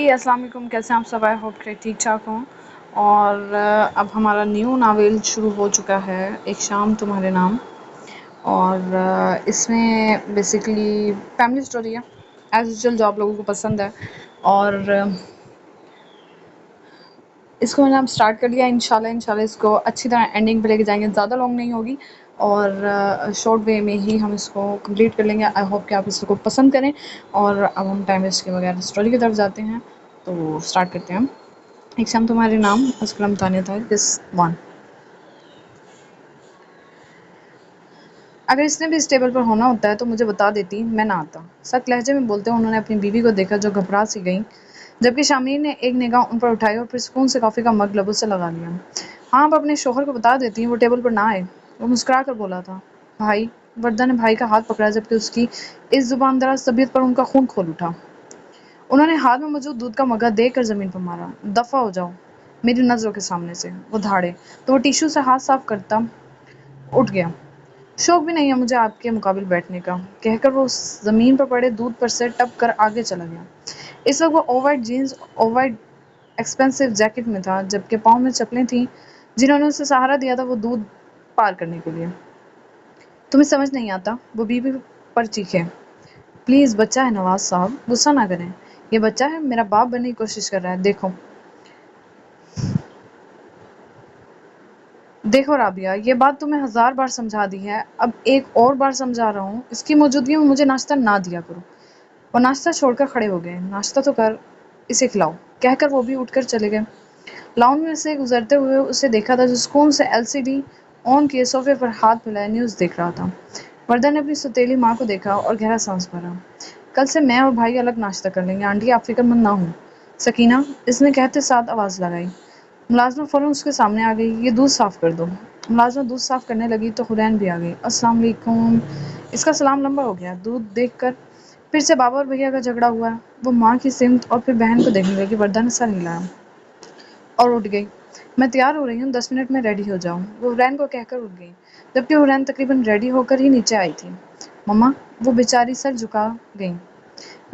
अस्सलाम वालेकुम। कैसे हैं आप सब? आई होप कि ठीक ठाक हों। और अब हमारा न्यू नावल शुरू हो चुका है, एक शाम तुम्हारे नाम। और इसमें बेसिकली फैमिली स्टोरी है, एज यूजुअल जो आप लोगों को पसंद है। और इसको मैंने अब स्टार्ट कर दिया। इंशाल्लाह इसको अच्छी तरह एंडिंग पे लेके जाएंगे, ज़्यादा लॉन्ग नहीं होगी और शॉर्ट वे में ही हम इसको कंप्लीट कर लेंगे। आई होप कि आप इसको पसंद करें। और अब हम टाइम वेस्ट के बगैर स्टोरी की तरफ जाते हैं, तो स्टार्ट करते हैं हम। एक शाम तुम्हारे नाम, असलम तानिया था किस वन। अगर इसने भी इस टेबल पर होना होता है तो मुझे बता देती, मैं ना आता। सख्त लहजे में बोलते हुए उन्होंने अपनी बीवी को देखा जो घबरा सी गई, जबकि शामिर ने एक निगाह उन पर उठाई और फिर सुकून से कॉफ़ी का मग लबों से लगा लिया। हाँ, आप अपने शोहर को बता देती वो टेबल पर ना आए। वो मुस्कुरा कर बोला था। भाई। वर्दा ने भाई का हाथ पकड़ा, जबकि उसकी इस जुबान दराज तबीयत पर उनका खून खोल उठा। उन्होंने हाथ में मौजूद दूध का मग्गा देकर ज़मीन पर मारा। दफ़ा हो जाओ मेरी नज़रों के सामने से। वो धाड़े तो वो टिश्यू से हाथ साफ करता उठ गया। शौक भी नहीं है मुझे आपके मुकाबिल बैठने का, कहकर वो ज़मीन पर पड़े दूध पर से टप कर आगे चला गया। इस वक्त वो over jeans, over expensive jacket में था, जबकि पाँव में चप्पलें थीं जिन्होंने उसे सहारा दिया था वो दूध पार करने के लिए। तुम्हें समझ नहीं आता? वो बीवी पर चीखे। प्लीज़, बच्चा है नवाज साहब, गुस्सा ना करें। ये बच्चा है, मेरा बाप बनने की कोशिश कर रहा है। देखो देखो राबिया, ये बात तुम्हें 1000 बार समझा दी है, अब एक और बार समझा रहा हूँ, इसकी मौजूदगी में मुझे नाश्ता ना दिया करो। वो नाश्ता छोड़कर खड़े हो गए। नाश्ता तो कर, इसे खिलाओ, कहकर वो भी उठकर चले गए। लाउंज में से गुजरते हुए उसे देखा था जो सुकून से एलसीडी ऑन किए सोफे पर हाथ मिलाए न्यूज़ देख रहा था। वर्दा ने अपनी सौतेली माँ को देखा और गहरा सांस भरा। कल से मैं और भाई अलग नाश्ता कर लेंगे आंटी, आप फिक्रमंद ना हो। सकीना, इसने कहते साथ आवाज़ लगाई। मुलाज़िमा फ़ौरन उसके सामने आ गई। ये दूध साफ़ कर दो। मुलाज़िमा दूध साफ़ करने लगी तो हुरैन भी आ गई। अस्सलाम वालेकुम। इसका सलाम लंबा हो गया। दूध देखकर फिर से बाबा और भैया का झगड़ा हुआ। वो माँ की सिमत और फिर बहन को देखने लगी। वर्दा ने सर हिलाया और उठ गई। मैं तैयार हो रही हूँ, 10 मिनट में रेडी हो जाऊँ। वो हुरैन को कहकर उठ गई, जबकि हुरैन तकरीबन रेडी होकर ही नीचे आई थी। मम्मा, वो बेचारी सर झुका गई।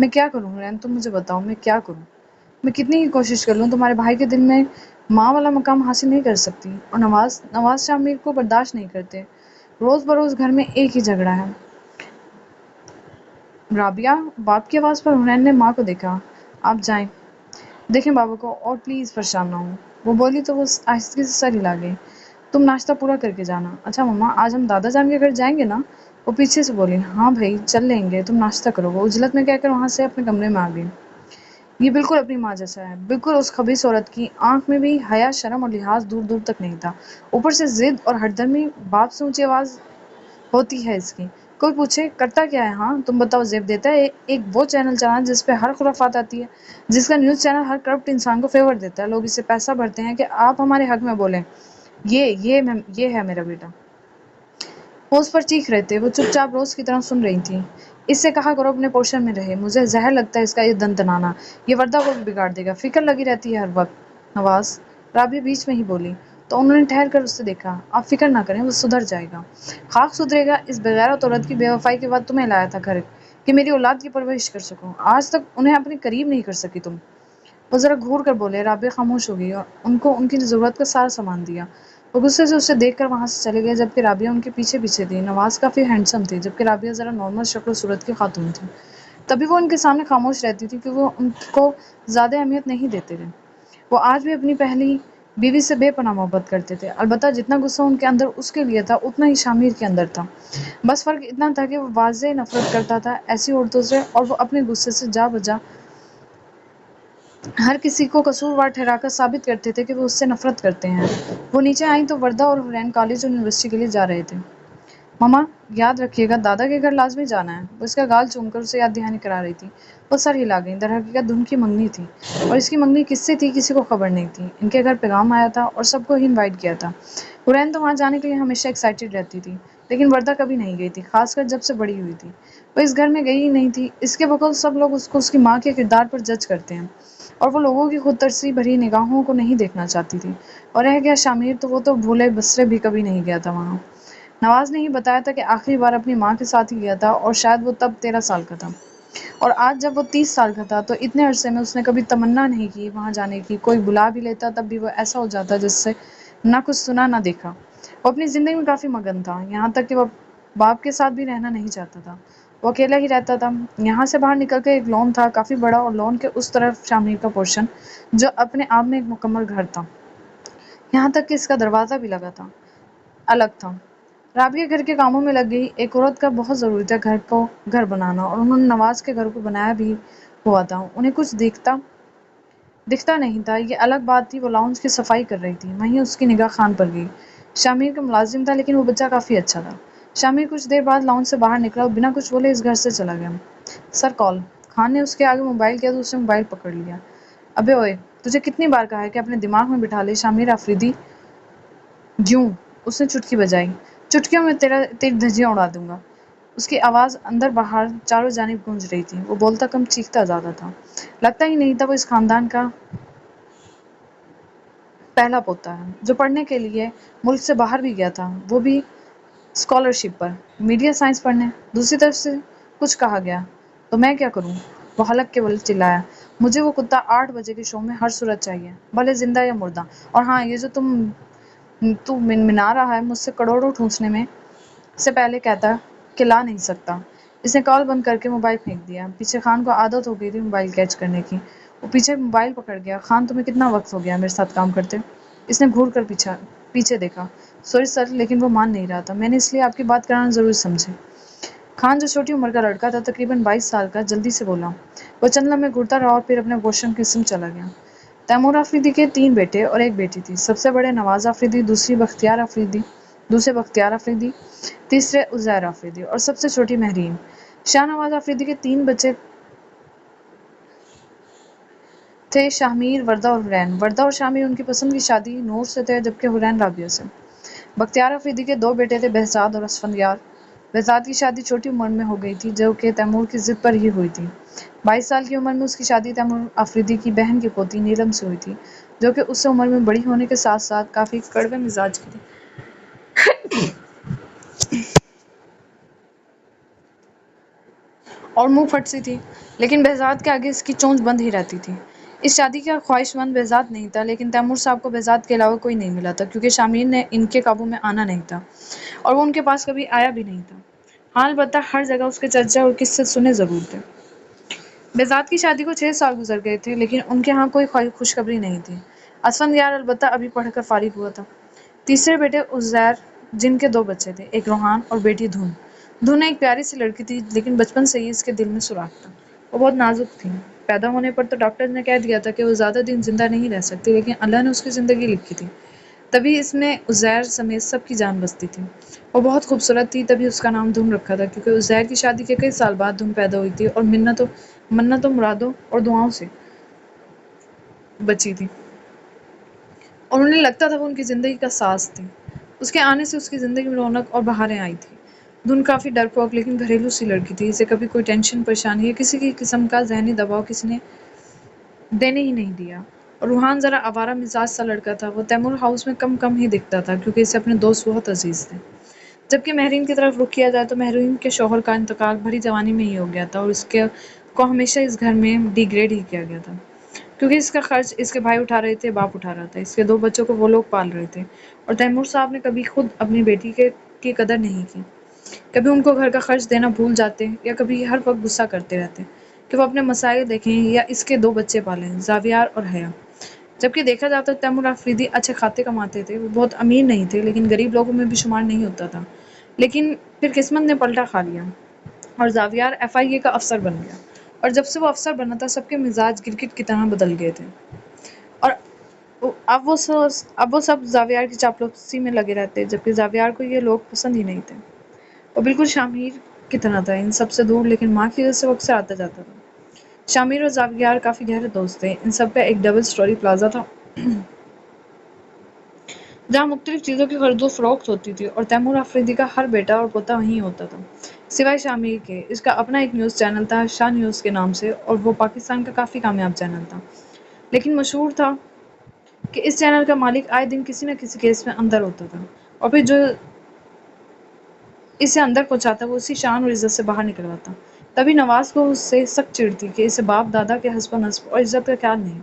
मैं क्या करूँ हुरैन, तुम मुझे बताओ, मैं क्या करूँ? मैं कितनी ही कोशिश कर लूँ, तुम्हारे भाई के दिल में माँ वाला मकाम हासिल नहीं कर सकती। और नवाज शामिर को बर्दाश्त नहीं करते। रोज़ बरोज़ घर में एक ही झगड़ा है। राबिया, बाप की आवाज़ पर हुरैन ने माँ को देखा। आप जाएं, देखें बाबा को, और प्लीज़ परेशान ना हो। वो बोली तो वो आहिस्ते से सर हिला गई। तुम नाश्ता पूरा करके जाना। अच्छा मम्मा, आज हम दादा जान के घर जाएंगे ना? वो पीछे से बोली। हाँ भाई, चल लेंगे, तुम नाश्ता करो। वो उजलत में कहकर वहाँ से अपने कमरे में आ गई। ये बिल्कुल अपनी माँ जैसा है, बिल्कुल उस खबीस औरत की आंख में भी हया, शर्म और लिहाज दूर दूर तक नहीं था। ऊपर से जिद और हरदमी। बाप से ऊंची आवाज़ होती है इसकी। कोई पूछे करता क्या है? हाँ तुम बताओ, जेब देता है एक वो चैनल चलाना जिस पे हर खुराफात आती है, जिसका न्यूज़ चैनल हर करप्ट इंसान को फेवर देता है। लोग इसे पैसा भरते हैं कि आप हमारे हक में बोलें। ये है मेरा बेटा। वो उस पर चीख रहे थे। वो चुपचाप रोज की तरह सुन रही थी। इससे कहा करो अपने पोर्शन में रहे, मुझे जहर लगता है इसका ये दंतनाना। ये वर्दा को भी बिगाड़ देगा, फिक्र लगी रहती है हर वक्त। नवाज, राबी बीच में ही बोली तो उन्होंने ठहर कर उससे देखा। आप फिक्र ना करें, वो सुधर जाएगा। खाक सुधरेगा? इस बेगैरत औरत की बेवफाई के बाद तुम्हें लाया था घर कि मेरी औलाद की परवरिश कर सकूं। आज तक उन्हें अपने करीब नहीं कर सकी तुम। वो ज़रा घूर कर बोले। राबिया खामोश हो गई और उनको उनकी ज़रूरत का सारा सामान दिया। वो गुस्से से उसे देखकर वहाँ से चले गए, जबकि राबिया उनके पीछे पीछे थी। नवाज काफ़ी हैंडसम थे, जबकि राबिया ज़रा नॉर्मल शक्ल सूरत की खातून थी। तभी वो उनके सामने खामोश रहती थी कि वो उनको ज़्यादा अहमियत नहीं देते थे। वो आज भी अपनी पहली बीवी से बेपनाह मोहब्बत करते थे। अलबत्ता जितना गुस्सा उनके अंदर उसके लिए था, उतना ही शामिर के अंदर था। बस फ़र्क इतना था कि वो वाज़ेह नफ़रत करता था ऐसी औरतों से, और वो अपने गुस्से से जा बजा हर किसी को कसूरवार ठहराकर साबित करते थे कि वो उससे नफरत करते हैं। वो नीचे आई तो वर्दा और हुरैन कॉलेज और यूनिवर्सिटी के लिए जा रहे थे। मम्मा, याद रखिएगा, दादा के घर लाजमी जाना है। वो इसका गाल चूमकर उसे याद दहानी करा रही थी। वो सर हिला गई। दरहकीकत धुन की मंगनी थी, और इसकी मंगनी किससे थी किसी को खबर नहीं थी। इनके घर पैगाम आया था और सबको ही इनवाइट किया था। हुरैन तो वहाँ जाने के लिए हमेशा एक्साइटेड रहती थी, लेकिन वर्दा कभी नहीं गई थी, खासकर जब से बड़ी हुई थी। वो इस घर में गई ही नहीं थी। इसके बकौल सब लोग उसको उसकी माँ के किरदार पर जज करते हैं, और वो लोगों की खुदतरसी भरी निगाहों को नहीं देखना चाहती थी। और रह गया शामिर, तो वो तो भूले बसरे भी कभी नहीं गया था वहाँ। नवाज ने ही बताया था कि आखिरी बार अपनी माँ के साथ ही गया था, और शायद वो तब 13 साल का था। اور آج جب وہ 30 سال کا تھا تو اتنے عرصے میں اس نے کبھی تمنا نہیں کی وہاں جانے کی. کوئی بلا بھی لیتا تب بھی وہ ایسا ہو جاتا جس سے نہ کچھ سنا نہ دیکھا. وہ اپنی زندگی میں کافی مگن تھا، یہاں تک کہ وہ باپ کے ساتھ بھی رہنا نہیں چاہتا تھا. وہ اکیلا ہی رہتا تھا. یہاں سے باہر نکل کے ایک لون تھا کافی بڑا، اور لون کے اس طرف شامیر کا پورشن جو اپنے آپ میں ایک مکمل گھر تھا، یہاں تک کہ اس کا دروازہ بھی لگا تھا الگ تھا. رابعہ گھر کے کاموں میں لگ گئی. ایک عورت کا بہت ضروری تھا گھر کو گھر بنانا، اور انہوں نے نواز کے گھر کو بنایا بھی ہوا تھا. انہیں کچھ دکھتا نہیں تھا، یہ الگ بات تھی. وہ لاؤنج کی صفائی کر رہی تھی، وہیں اس کی نگاہ خان پر گئی. شامیر کا ملازم تھا لیکن وہ بچہ کافی اچھا تھا. شامیر کچھ دیر بعد لاؤنج سے باہر نکلا اور بنا کچھ بولے اس گھر سے چلا گیا. سر کال. خان نے اس کے آگے موبائل کیا تو اس نے موبائل پکڑ لیا. ابے اوئے، تجھے کتنی بار کہا ہے کہ اپنے دماغ میں بٹھا لے شامیر آفریدی. جیوں اس نے چٹکی بجائی. چٹکیوں میں تیری دھجیاں اڑا دوں گا. اس کی آواز اندر باہر چاروں جانب گونج رہی تھی. وہ بولتا کم چیختا زیادہ تھا. لگتا ہی نہیں تھا وہ اس خاندان کا پہلا پوتا ہے جو پڑھنے کے لیے ملک سے باہر بھی گیا تھا، وہ بھی اسکالرشپ پر، میڈیا سائنس پڑھنے. دوسری طرف سے کچھ کہا گیا تو میں کیا کروں؟ وہ حلق کے بل چلایا. مجھے وہ کتا 8 بجے کے شو میں ہر صورت چاہیے، بھلے زندہ یا مردہ. اور ہاں، یہ جو تو منمنا رہا ہے مجھ سے کروڑوں ٹھونسنے میں سے پہلے کہتا کہ لا نہیں سکتا. اس نے کال بند کر کے موبائل پھینک دیا. پیچھے خان کو عادت ہو گئی تھی موبائل کیچ کرنے کی. وہ پیچھے موبائل پکڑ گیا. خان تمہیں کتنا وقت ہو گیا میرے ساتھ کام کرتے؟ اس نے گھور کر پیچھے دیکھا. سوری سر، لیکن وہ مان نہیں رہا تھا. میں نے اس لیے آپ کی بات کرانا ضروری سمجھی. خان جو چھوٹی عمر کا لڑکا تھا، تقریباً 22 سال کا، جلدی سے بولا. وہ چند لمحے گھڑتا رہا اور پھر اپنے پوشن کی قسم چلا گیا. تیمور آفریدی کے 3 بیٹے اور ایک بیٹی تھی. سب سے بڑے نواز آفریدی، دوسرے بختیار آفریدی، تیسرے عزیر آفریدی اور سب سے چھوٹی مہرین. شاہ نواز آفریدی کے 3 بچے تھے: شاہمیر، وردہ اور حرین. وردہ اور شاہمیر ان کی پسند کی شادی نور سے تھے، جبکہ حرین رابعہ سے. بختیار آفریدی کے 2 بیٹے تھے: بہزاد اور اسفندیار. بہزاد کی شادی چھوٹی عمر میں ہو گئی تھی، جو کہ تیمور کی ضد پر ہی ہوئی تھی. 22 سال کی عمر میں اس کی شادی تیمور آفریدی کی بہن کی پوتی نیلم سے ہوئی تھی، جو کہ اس سے عمر میں بڑی ہونے کے ساتھ ساتھ کافی کڑوے مزاج کی تھی اور منہ پھٹ سی تھی. لیکن بہزاد کے آگے اس کی چونچ بند ہی رہتی تھی. اس شادی کا خواہش مند بہزاد نہیں تھا، لیکن تیمور صاحب کو بہزاد کے علاوہ کوئی نہیں ملا تھا، کیونکہ شامیر نے ان کے قابو میں آنا نہیں تھا اور وہ ان کے پاس کبھی آیا بھی نہیں تھا. ہاں، البتہ ہر جگہ اس کے چرچے اور قصے سنے ضرور تھے. بہزاد کی شادی کو 6 سال گزر گئے تھے، لیکن ان کے ہاں کوئی خوشخبری نہیں تھی. اسفندیار البتہ ابھی پڑھ کر فارغ ہوا تھا. تیسرے بیٹے عزیر، جن کے 2 بچے تھے: ایک روحان اور بیٹی دھن. دھن ایک پیاری سی لڑکی تھی، لیکن بچپن سے ہی اس کے دل میں سوراخ تھا. وہ بہت نازک تھی. پیدا ہونے پر تو ڈاکٹر نے کہہ دیا تھا کہ وہ زیادہ دن زندہ نہیں رہ سکتی، لیکن اللہ نے اس کی زندگی لکھی تھی. تبھی اس میں عزیر سمیت سب کی جان بستی تھی. وہ بہت خوبصورت تھی، تبھی اس کا نام دھن رکھا تھا، کیونکہ عزیر کی شادی کے کئی سال بعد دھن پیدا ہوئی تھی اور منتوں، مرادوں اور دعاؤں سے بچی تھی، اور انہیں لگتا تھا وہ ان کی زندگی کا ساز تھی. اس کے آنے سے اس کی زندگی میں رونق اور بہاریں آئی تھیں. دھن کافی ڈرپوک لیکن گھریلو سی لڑکی تھی. اسے کبھی کوئی ٹینشن، پریشانی یا کسی کی قسم کا ذہنی دباؤ کسی نے دینے ہی نہیں دیا. اور روحان ذرا آوارہ مزاج سا لڑکا تھا. وہ تیمور ہاؤس میں کم ہی دکھتا تھا، کیونکہ اسے اپنے دوست بہت عزیز تھے. جبکہ مہرین کی طرف رخ کیا جائے تو مہرین کے شوہر کا انتقال بھری جوانی میں ہی ہو گیا تھا، اور اس کو ہمیشہ اس گھر میں ڈی گریڈ ہی کیا گیا تھا، کیونکہ اس کا خرچ اس کے بھائی اٹھا رہے تھے، باپ اٹھا رہا تھا. اس کے 2 بچوں کو وہ لوگ پال رہے تھے، اور تیمور صاحب نے کبھی خود اپنی بیٹی کی قدر نہیں کی. کبھی ان کو گھر کا خرچ دینا بھول جاتے، یا کبھی ہر وقت غصہ کرتے رہتے کہ وہ اپنے مسائل دیکھیں یا اس کے 2 بچے پالیں: زاویار اور حیا. جبکہ دیکھا جاتا تو تیمور آفریدی اچھے کھاتے کماتے تھے. وہ بہت امیر نہیں تھے، لیکن غریب لوگوں میں بھی شمار نہیں ہوتا تھا. لیکن پھر قسمت نے پلٹا کھا لیا اور زاویار FIA کا افسر بن گیا. اور جب سے وہ افسر بنا تھا، سب کے مزاج گرگٹ کی طرح بدل گئے تھے، اور اب وہ سب زاویار کی چاپلوسی میں لگے رہتے، جبکہ زاویار کو یہ لوگ پسند ہی نہیں تھے. وہ بالکل شامیر کی طرح تھا، ان سب سے دور، لیکن ماں کی وجہ سے وہ اکثر آتا جاتا تھا. شامیر اور زاویار کافی گہرے دوست تھے. ان سب کا ایک ڈبل سٹوری پلازا تھا، جہاں مختلف چیزوں کی خرید و فروخت ہوتی تھی، اور تیمور آفریدی کا ہر بیٹا اور پوتا وہیں ہوتا تھا، سوائے شامیر کے. اس کا اپنا ایک نیوز چینل تھا، شاہ نیوز کے نام سے، اور وہ پاکستان کا کافی کامیاب چینل تھا. لیکن مشہور تھا کہ اس چینل کا مالک آئے دن کسی نہ کسی کیس میں اندر ہوتا تھا، اور پھر جو اسے اندر پہنچاتا وہ اسی شان اور عزت سے باہر نکلواتا. तभी नवाज को उससे सख्त चिढ़ थी कि इसे बाप दादा के हस्ब नस्ब और इज्जत का ख्याल नहीं।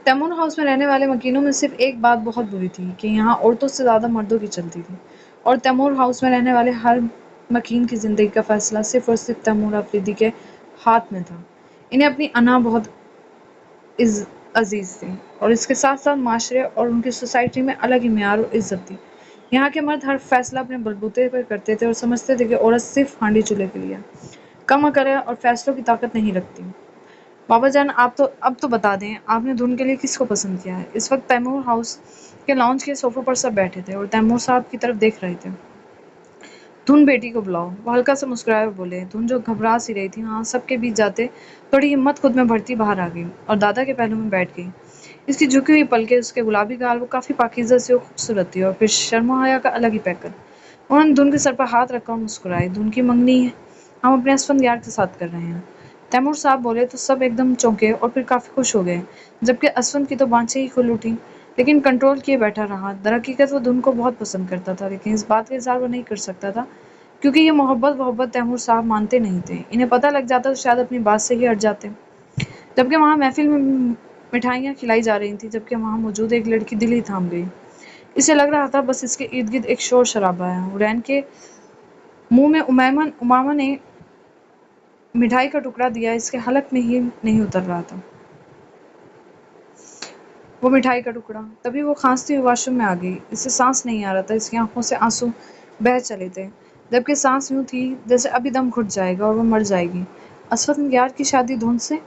तैमूर हाउस में रहने वाले मकीनों में सिर्फ एक बात बहुत बुरी थी कि यहाँ औरतों से ज़्यादा मर्दों की चलती थी, और तैमूर हाउस में रहने वाले हर मकीन की ज़िंदगी का फैसला सिर्फ और सिर्फ तैमूर अफरीदी के हाथ में था। इन्हें अपनी अना बहुत अजीज थी, और इसके साथ साथ माशरे और उनकी सोसाइटी में अलग ही म्यार और इज्जत थी। यहाँ के मर्द हर फैसला अपने बलबूते पर करते थे और समझते थे कि औरत सिर्फ हांडी चूल्हे के लिए है, कम अकल है और फैसलों की ताकत नहीं रखती। बाबा जान, आप तो अब तो बता दें, आपने धुन के लिए किसको पसंद किया है? इस वक्त तैमूर हाउस के लॉन्च के सोफे पर सब बैठे थे और तैमूर साहब की तरफ देख रहे थे। धुन, बेटी को बुलाओ। वो हल्का सा मुस्कुराए और बोले। धुन, जो घबरा सी रही थी, हाँ सबके बीच जाते थोड़ी हिम्मत खुद में भरती बाहर आ गई और दादा के पहलू में बैठ गई। इसकी झुकी हुई पलकें, उसके गुलाबी गाल, वो काफी पाकीज़ा सी और खूबसूरत थी, और फिर शर्म हया का अलग ही पैकर। उन्होंने धुन के सर पर हाथ रखा और मुस्कुराई। धुन की मंगनी है, हम अपने असफंद के साथ कर रहे हैं। तैमूर साहब बोले तो सब एकदम चौंके और फिर काफी खुश हो गए, जबकि असफंद की तो बाँछें ही खुल उठी, लेकिन कंट्रोल किए बैठा रहा। दरहकीकत वो धुन को बहुत पसंद करता था, लेकिन इस बात का इजहार वो नहीं कर सकता था, क्योंकि ये मोहब्बत तैमूर साहब मानते नहीं थे। इन्हें पता लग जाता तो शायद अपनी बात से ही हट जाते। जबकि वहाँ महफिल में मिठाइयाँ खिलाई जा रही थी, जबकि वहाँ मौजूद एक लड़की दिल ही थाम गई। इसे लग रहा था बस इसके इर्द गिर्द एक शोर शराबा है। हुरैन के मुंह में उमामा ने मिठाई का टुकड़ा दिया, इसके हलक में ही नहीं उतर रहा था वो मिठाई का टुकड़ा। तभी वो खांसती हुई वॉशरूम में आ गई। इसे सांस नहीं आ रहा था, इसकी आंखों से आंसू बह चले थे, जबकि सांस यूं थी जैसे अभी दम घुट जाएगा और वो मर जाएगी। असफत निगार की शादी धुन से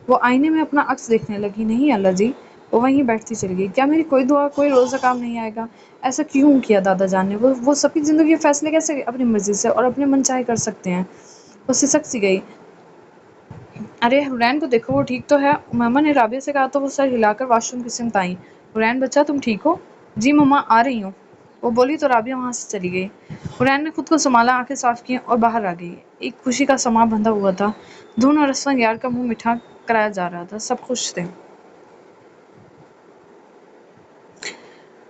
वो आईने में अपना अक्स देखने लगी। नहीं अल्लाह जी, वो वहीं बैठती चली गई। क्या मेरी कोई दुआ, कोई रोज़ा काम नहीं आएगा? ऐसा क्यों किया दादा जान ने? वो सबकी ज़िंदगी के फैसले कैसे अपनी मर्ज़ी से और अपने मन चाहे कर सकते हैं? वो सिसक सी गई। अरे हुरैन को देखो, वो ठीक तो है। उमामा ने राबिया से कहा तो वो सर हिलाकर वॉशरूम की सिमत आई। हुरैन बच्चा, तुम ठीक हो? जी मम्मा, आ रही हूँ, वो बोली तो राबिया वहाँ से चली गई। हुरैन ने खुद को संभाला, आंखें साफ की और बाहर आ गई। एक खुशी का समा बंधा हुआ था। धुन और असफन यार का मुंह मिठा कराया जा रहा था, सब खुश थे।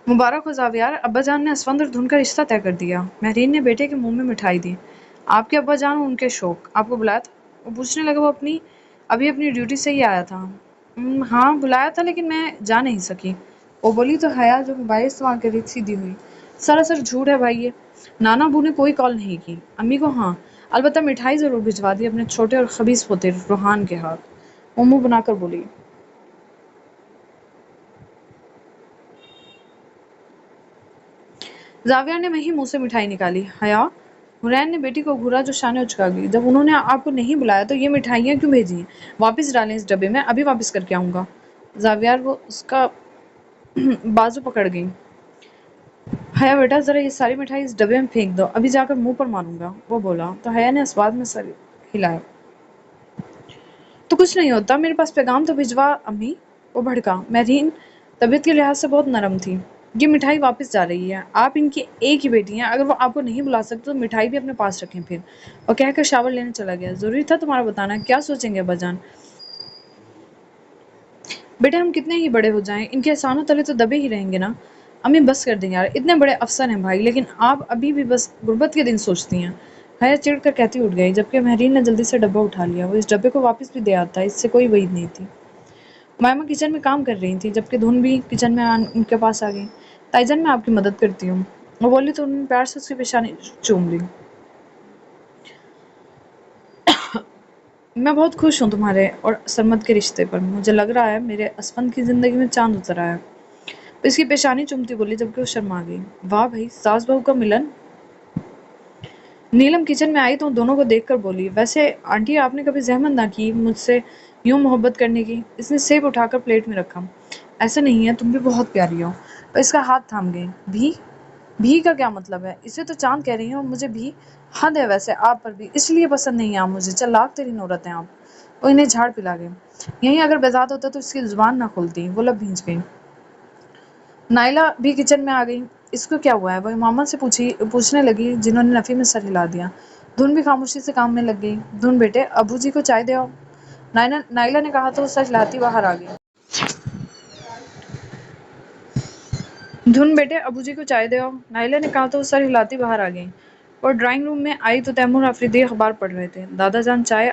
मुबारक हो जावियार, अब्बा जान ने असफंद और धुन का रिश्ता तय कर दिया। महरीन ने बेटे के मुंह में मिठाई दी। आपके अब्बा जान और उनके शौक आपको बुलाया था? वो पूछने लगा। वो अभी अपनी ड्यूटी से ही आया था। हाँ बुलाया था, लेकिन मैं जा नहीं सकी, वो बोली तो हया जो मोबाइल इस्तेमाल कर रही थी सीधी हुई। सरासर झूठ है भाई ये। नाना अबू ने कोई कॉल नहीं की। अम्मी को हाँ, अलबत्ता मिठाई जरूर भिजवा दी अपने छोटे और खबीस पोते रोहान के हाथ, वो मुंह बनाकर बोली। जाविया ने वही मुंह से मिठाई निकाली। हया, हुरैन ने बेटी को घूरा जो शाने उचका गई। जब उन्होंने आपको नहीं बुलाया तो ये मिठाइयाँ क्यों भेजी हैं? वापस डालें इस डब्बे में, अभी वापस करके आऊँगा। जावियार वो उसका बाजू पकड़ गई। हया बेटा, जरा ये सारी मिठाई इस डब्बे में फेंक दो, अभी जाकर मुंह पर मारूंगा, वो बोला तो हया ने अस्वाद में सर हिलाया। तो कुछ नहीं होता, मेरे पास पैगाम तो भिजवा अम्मी, वो भड़का। महरीन तबीयत के लिहाज से बहुत नरम थी। ये मिठाई वापस जा रही है, आप इनकी एक ही बेटी हैं, अगर वो आपको नहीं बुला सकते तो मिठाई भी अपने पास रखें फिर, और कहकर शावर लेने चला गया। जरूरी था तुम्हारा बताना, क्या सोचेंगे अब्बाजान? बेटे हम कितने ही बड़े हो जाएं, इनके एहसानों तले तो दबे ही रहेंगे ना। अम्मी बस कर दें यार, इतने बड़े अफसर हैं भाई, लेकिन आप अभी भी बस गुर्बत के दिन सोचती हैं। हया चिढ़ कर कहती उठ गई, जबकि महरीन ने जल्दी से डब्बा उठा लिया। वो इस डब्बे को वापस भी दे आता, इससे कोई उम्मीद नहीं थी। मायमा किचन में काम कर रही थी, जबकि धुन भी किचन में उनके पास आ गई। ताईजान मैं आपकी मदद करती हूँ, वो बोली तो उन्होंने प्यार से उसकी पेशानी चूम ली। मैं बहुत खुश हूँ तुम्हारे और सरमद के रिश्ते पर, मुझे लग रहा है मेरे असफंद की जिंदगी में चांद उतर आया। तो इसकी पेशानी चूमती बोली, जबकि वो शर्मा गई। वाह भाई, सास बहू का मिलन। नीलम किचन में आई तो दोनों को देखकर बोली, वैसे आंटी आपने कभी जहमत ना की मुझसे यूं मोहब्बत करने की? इसने सेब उठाकर प्लेट में रखा। ऐसा नहीं है, तुम भी बहुत प्यारी हो। और इसका हाथ थाम गई। भी का क्या मतलब है? इसे तो चांद कह रही हूँ, और मुझे भी। हद है वैसे आप पर भी, इसलिए पसंद नहीं है आप मुझे। चल लाख तेरी नौरत है आप। वो इन्हें झाड़ पिला गए। यहीं अगर बेजात होता तो इसकी जुबान ना खोलती। वो लब भींच गई। नाइला भी किचन में आ गई। इसको क्या हुआ है? वो मामा से पूछने लगी, जिन्होंने नफ़ी में सर हिला दिया। धुन भी खामोशी से काम में लग गई। धुन बेटे, अबू जी को चाय दे आओ, नाइला ने कहा तो वो सर हिलाती बाहर आ गई। धुन बेटे अबू जी को चाय दे आओ, नाइला ने कहा तो वो सर हिलाती बाहर आ गई। और ड्राइंग रूम में आई तो तैमूर आफरीदी अखबार पढ़ रहे थे। दादा जान चाय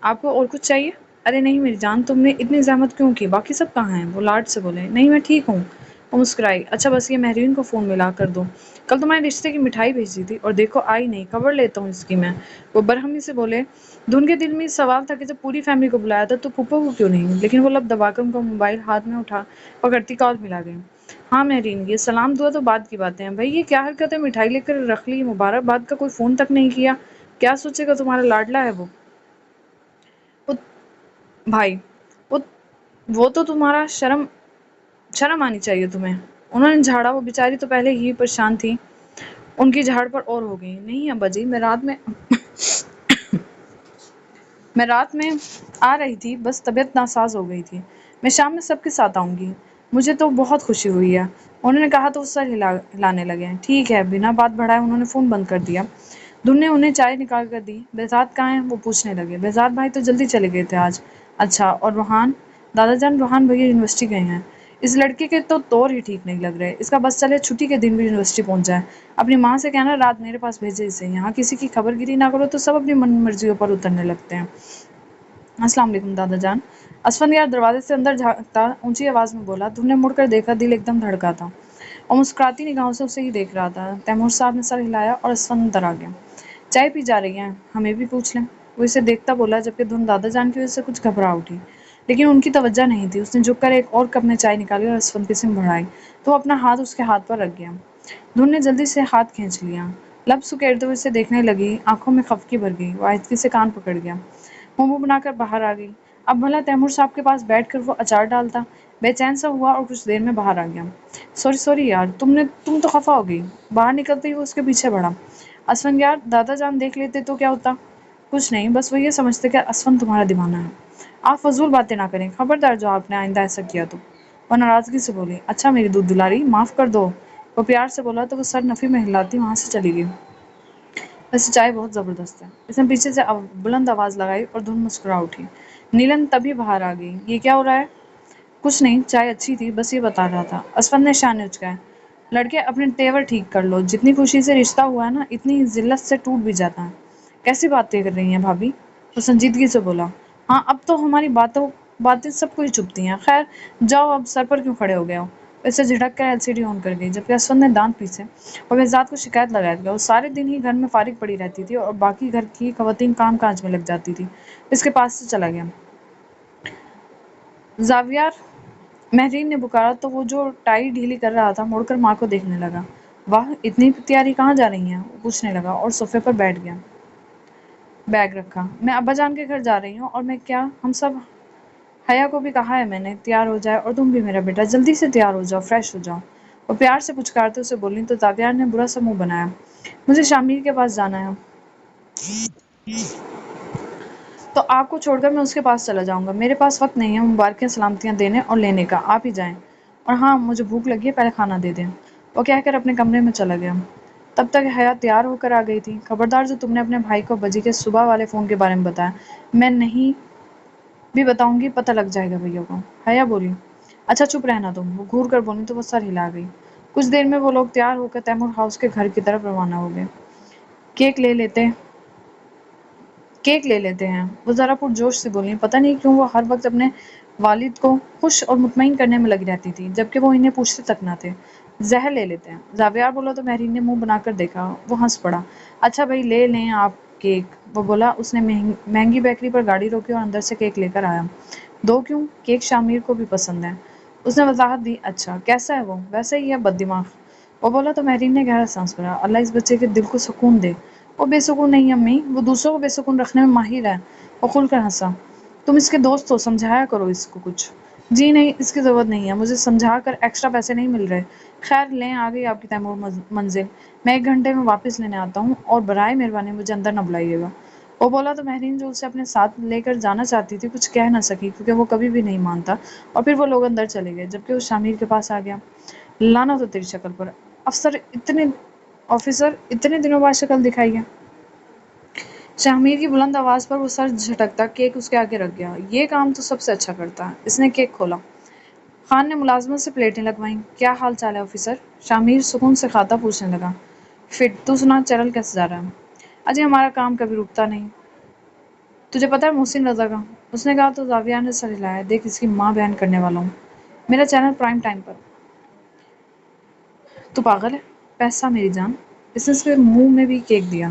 आपको और कुछ चाहिए? अरे नहीं मेरी जान, तुमने इतनी जहमत क्यों की? बाकी सब कहाँ हैं? वो लाड से बोले। नहीं मैं ठीक हूँ। वो मुस्कुराई। अच्छा बस ये महरीन को फ़ोन मिला कर दो, कल तुम्हारे रिश्ते की मिठाई भेजी थी और देखो आई नहीं, खबर लेता हूँ इसकी मैं। वो बरहमी से बोले। धुन के दिल में सवाल था कि जब पूरी फैमिली को बुलाया था तो पुप्पो को क्यों नहीं, लेकिन वो लब दबाकर उनका मोबाइल हाथ में उठा पकड़ती कॉल मिला गई। हाँ महरीन, ये सलाम दुआ तो बाद की बातें हैं भाई, ये क्या हरकत है? मिठाई लेकर रख ली, मुबारकबाद का कोई फ़ोन तक नहीं किया। क्या सोचेगा तुम्हारा लाडला है वो भाई। वो वो तो तुम्हारा शर्म शर्म आनी चाहिए तुम्हें। उन्होंने झाड़ा। वो बेचारी तो पहले ही परेशान थी, उनकी झाड़ पर और हो गई। नहीं अब्बा जी, मैं रात में आ रही थी, बस तबीयत नासाज हो गई थी। मैं शाम में सबके साथ आऊंगी। मुझे तो बहुत खुशी हुई है। उन्होंने कहा तो वो सर हिलाने लगे। ठीक है। बिना बात बढ़ाए उन्होंने फ़ोन बंद कर दिया। धुन ने उन्हें चाय निकाल कर दी। बेहजाद कहाँ हैं? वो पूछने लगे। बेहजाद भाई तो जल्दी चले गए थे आज। अच्छा और रूहान? दादा जान, रूहान भैया यूनिवर्सिटी गए हैं। इस लड़के के तो तौर ही ठीक नहीं लग रहे। इसका बस चले छुट्टी के दिन भी यूनिवर्सिटी पहुंच जाए। अपनी माँ से कहना रात मेरे पास भेजे इसे। यहाँ किसी की खबरगिरी ना करो तो सब अपनी मन मर्जियों पर उतरने लगते हैं। अस्सलाम वालेकुम दादा जान। असफंद यार दरवाजे से अंदर झांकता ऊंची आवाज में बोला। धुन ने मुड़कर देखा, दिल एकदम धड़का था और मुस्कुराती निगाहों से उसे ही देख रहा था। तैमूर साहब ने सर हिलाया और असफंद अंदर आ गया। चाय पी जा रही हैं? हमें भी पूछ लें। वो इसे देखता बोला, जबकि धुन दादा जान की वजह से कुछ घबरा उठी, लेकिन उनकी तवज्जो नहीं थी। उसने झुककर एक और कप में चाय निकाली और असफंद की सिम बढ़ाई तो वो अपना हाथ उसके हाथ पर रख गया। धुन ने जल्दी से हाथ खींच लिया। लब सुकेड़ते हुए उसे देखने लगी। आंखों में खफकी भर गई। वो आहिस्ती से कान पकड़ गया। मुंह बनाकर बाहर आ गई। अब भला तैमूर साहब के पास बैठकर वो अचार डालता। बेचैन सा हुआ और कुछ देर में बाहर आ गया। सॉरी सॉरी यार, तुम तो खफा हो गई। बाहर निकलते ही वो उसके पीछे बढ़ा। असफंद यार, दादा जान देख लेते तो क्या होता? कुछ नहीं, बस वो ये समझते कि असफंद तुम्हारा दीवाना है। आप फजूल बातें ना करें, खबरदार जो आपने आइंदा ऐसा किया तो। वो नाराजगी से बोली। अच्छा मेरी दूध दुलारी, माफ कर दो। वो प्यार से बोला तो वो सर नफी में हिलाती वहां से चली गई। वैसे चाय बहुत ज़बरदस्त है। इसने पीछे से बुलंद आवाज़ लगाई और धुन मुस्कुरा उठी। नीलन तभी बाहर आ गई। ये क्या हो रहा है? कुछ नहीं, चाय अच्छी थी, बस ये बता रहा था। असफंद ने शाने उचकाए। लड़के अपने तेवर ठीक कर लो, जितनी खुशी से रिश्ता हुआ है ना, इतनी जिल्लत से टूट भी जाता है। कैसी बातें कर रही हैं भाभी? वो संजीदगी से बोला। हाँ अब तो हमारी बातें सबको ही चुभती हैं। खैर जाओ, अब सर पर क्यों खड़े हो गए हो? इसे झिड़क कर एलसीडी ऑन कर गई, जबकि असफंद ने दांत पीसे और बेहजाद को शिकायत लगाया गया। वो सारे दिन ही घर में फारिग पड़ी रहती थी और बाकी घर की खवातीन काम काज में लग जाती थी। इसके पास से चला गया। जावियार, महरीन ने पुकारा तो वो जो टाई ढीली कर रहा था मुड़कर माँ को देखने लगा। वाह, इतनी तैयारी कहाँ जा रही हैं? वो पूछने लगा और सोफे पर बैठ गया। बैग रखा। मैं अब्बा जान के घर जा रही हूँ। और मैं क्या, हम सब हया को भी कहा है मैंने, तैयार हो जाए। और तुम भी मेरा बेटा जल्दी से तैयार हो जाओ, फ्रेश हो जाओ। वो प्यार से पुचकारते उसे बोली तो जावियार ने बुरा सा मुंह बनाया। मुझे शामिर के पास जाना है, तो आपको छोड़कर मैं उसके पास चला जाऊंगा। मेरे पास वक्त नहीं है मुबारकें सलामतियां देने और लेने का, आप ही जाएं। और हाँ, मुझे भूख लगी है, पहले खाना दे दें। वो कहकर अपने कमरे में चला गया। तब तक हया तैयार होकर आ गई थी। खबरदार जो तुमने अपने भाई को बजी के सुबह वाले फ़ोन के बारे में बताया, मैं नहीं भी बताऊंगी, पता लग जाएगा भैया को। हया बोली। अच्छा चुप रहना तुम। वो घूर कर बोली तो वो सर हिला गई। कुछ देर में वो लोग तैयार होकर तैमूर हाउस के घर की तरफ रवाना हो गए। केक ले लेते केक ले लेते हैं, वो ज़रा पुरजोश से बोली। पता नहीं क्यों वो हर वक्त अपने वालिद को खुश और मुतमईन करने में लगी रहती थी, जबकि वो इन्हें पूछते तक ना थे। जहर ले लेते हैं, जावियार बोला तो महरीन ने मुंह बनाकर देखा। वो हंस पड़ा। अच्छा भाई ले लें आप केक, वो बोला। उसने महंगी बेकरी पर गाड़ी रोकी और अंदर से केक लेकर आया। दो क्यों? केक शामिर को भी पसंद है। उसने वजाहत दी। अच्छा कैसा है वो? वैसा ही है, बददिमाग। वो बोला तो महरीन ने गहरा सांस भरा। अल्लाह इस बच्चे के दिल को सुकून दे। वो बेसुकून नहीं अम्मी, वो दूसरों को बेसुकून रखने में माहिर है। वो खुलकर हंसा। तुम इसके दोस्त हो, समझाया करो इसको कुछ। जी नहीं, इसकी ज़रूरत नहीं है, मुझे समझा कर एक्स्ट्रा पैसे नहीं मिल रहे। खैर लें, आ गई आपकी तैमूर मंजिल। मैं 1 घंटे में वापस लेने आता हूँ और बराए मेहरबानी मुझे अंदर न बुलाइएगा। वो बोला तो महरीन जो उसे अपने साथ लेकर जाना चाहती थी कुछ कह ना सकी, क्योंकि वो कभी भी नहीं मानता। और फिर वो लोग अंदर चले गए, जबकि वो शामिर के पास आ गया। लाना तो तेरी शक्ल पर। अफसर इतने ऑफिसर इतने दिनों बाद शक्ल दिखाई है। शाहमीर की बुलंद आवाज़ पर वो सर झटकता केक उसके आगे रख गया। ये काम तो सबसे अच्छा करता है। इसने केक खोला। خان نے ملازمت سے پلیٹیں لگوائیں۔ کیا حال چال ہے آفیسر؟ شامیر سکون سے کھاتا پوچھنے لگا۔ فٹ، تو سنا چرل کیسے جا رہا ہے؟ اجے ہمارا کام کبھی رکتا نہیں۔ تجھے پتا ہے محسن رضا کا؟ اس نے کہا تو زاویہ نے سر ہلایا۔ دیکھ اس کی ماں بیان کرنے والا ہوں۔ میرا چینل پرائم ٹائم پر۔ تو پاگل ہے؟ پیسہ میری جان۔ اس نے اس کے منہ میں بھی کیک دیا۔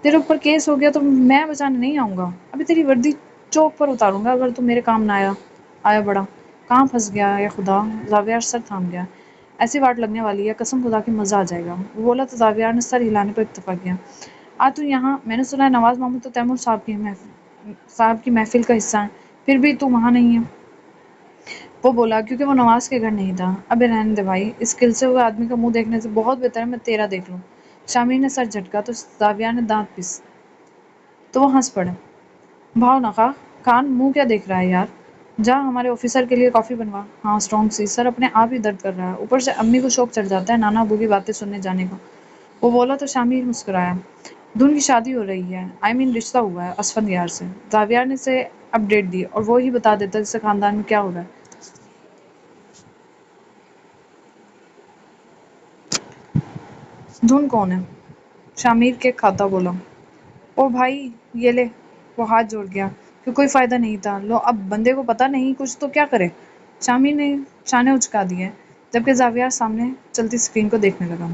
تیرے اوپر کیس ہو گیا تو میں بچانے نہیں آؤں گا۔ ابھی تیری وردی چوک پر اتاروں گا اگر تو میرے کام نہ آیا بڑا۔ کہاں پھنس گیا یا خدا؟ زاویار سر تھام گیا۔ ایسی واٹ لگنے والی ہے، قسم خدا کی مزہ آ جائے گا۔ وہ بولا تو زاویار نے سر ہلانے پر اکتفا کیا۔ آج تو یہاں میں نے سنا ہے نواز محمود تو تیمور صاحب کی محفل کا حصہ ہیں، پھر بھی تو وہاں نہیں ہے۔ وہ بولا کیونکہ وہ نواز کے گھر نہیں تھا۔ ابے رہنے دے بھائی، اس کلسے ہوئے آدمی کا منہ دیکھنے سے بہت بہتر ہے میں تیرا دیکھ لوں۔ شامیر نے سر جھٹکا تو زاویہ نے دانت پیس تو وہ ہنس پڑے۔ بھاؤ نہ خواہ، خان منہ کیا دیکھ رہا ہے یار؟ جا ہمارے آفیسر کے لیے کافی بنوا۔ ہاں اسٹرانگ سی، سر اپنے آپ ہی درد کر رہا ہے، اوپر سے امی کو شوق چڑھ جاتا ہے نانا ابو کی باتیں سننے جانے کا۔ وہ بولا تو شامیر مسکرایا۔ دھن کی شادی ہو رہی ہے، رشتہ ہوا ہے اسفندیار سے۔ زاویار نے اسے اپڈیٹ دی اور وہ ہی بتا دیتا جس سے خاندان میں کیا ہو رہا ہے۔ دھن کون ہے؟ شامیر کے کھاتا بولا۔ او بھائی یہ لے۔ وہ ہاتھ جوڑ گیا کہ کوئی فائدہ نہیں تھا۔ لو اب بندے کو پتہ نہیں کچھ تو کیا کرے؟ شامیر نے شانے اچکا دیے جبکہ زاویار سامنے چلتی اسکرین کو دیکھنے لگا۔